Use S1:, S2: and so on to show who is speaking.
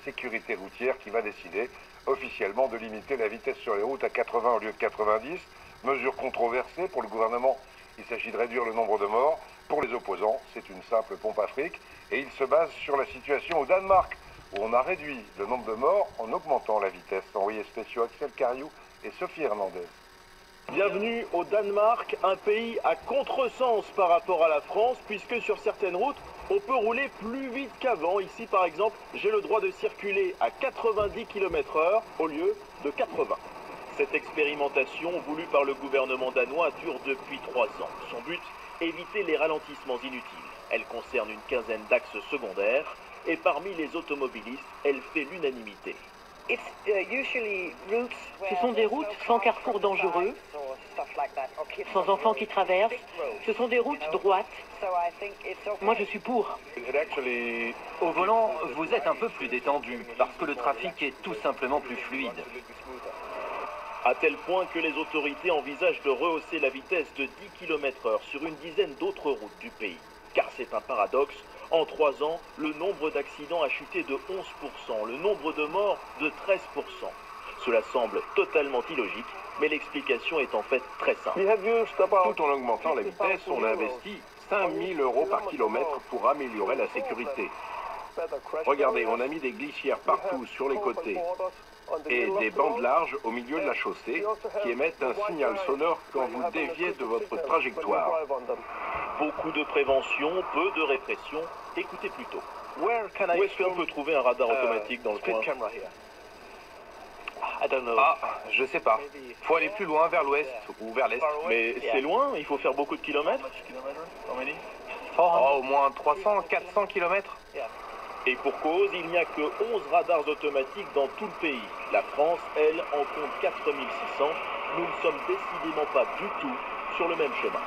S1: sécurité routière qui va décider officiellement de limiter la vitesse sur les routes à 80 au lieu de 90. Mesure controversée pour le gouvernement. Il s'agit de réduire le nombre de morts. Pour les opposants, c'est une simple pompe à fric. Et il se base sur la situation au Danemark, où on a réduit le nombre de morts en augmentant la vitesse. Envoyés spéciaux Axel Cariou et Sophie Hernandez.
S2: Bienvenue au Danemark, un pays à contresens par rapport à la France, puisque sur certaines routes, on peut rouler plus vite qu'avant. Ici, par exemple, j'ai le droit de circuler à 90 km/h au lieu de 80. Cette expérimentation, voulue par le gouvernement danois, dure depuis 3 ans. Son but, éviter les ralentissements inutiles. Elle concerne une quinzaine d'axes secondaires, et parmi les automobilistes, elle fait l'unanimité.
S3: Ce sont des routes sans carrefour dangereux, sans enfants qui traversent. Ce sont des routes droites. Moi, je suis pour.
S4: Au volant, vous êtes un peu plus détendu, parce que le trafic est tout simplement plus fluide.
S2: À tel point que les autorités envisagent de rehausser la vitesse de 10 km/h sur une dizaine d'autres routes du pays. Car c'est un paradoxe, en 3 ans, le nombre d'accidents a chuté de 11%, le nombre de morts de 13%. Cela semble totalement illogique, mais l'explication est en fait très simple.
S5: Tout en augmentant la vitesse, on a investi 5 000 € par kilomètre pour améliorer la sécurité. Regardez, on a mis des glissières partout sur les côtés et des bandes larges au milieu de la chaussée qui émettent un signal sonore quand vous déviez de votre trajectoire.
S2: Beaucoup de prévention, peu de répression. Écoutez plutôt. Où est-ce qu'on peut trouver un radar automatique dans le coin?
S4: Ah, je sais pas. Faut aller plus loin, vers l'ouest ou vers l'est.
S2: Mais c'est loin, il faut faire beaucoup de kilomètres.
S4: Oh, au moins 300, 400 km.
S2: Et pour cause, il n'y a que 11 radars automatiques dans tout le pays. La France, elle, en compte 4600. Nous ne sommes décidément pas du tout sur le même chemin.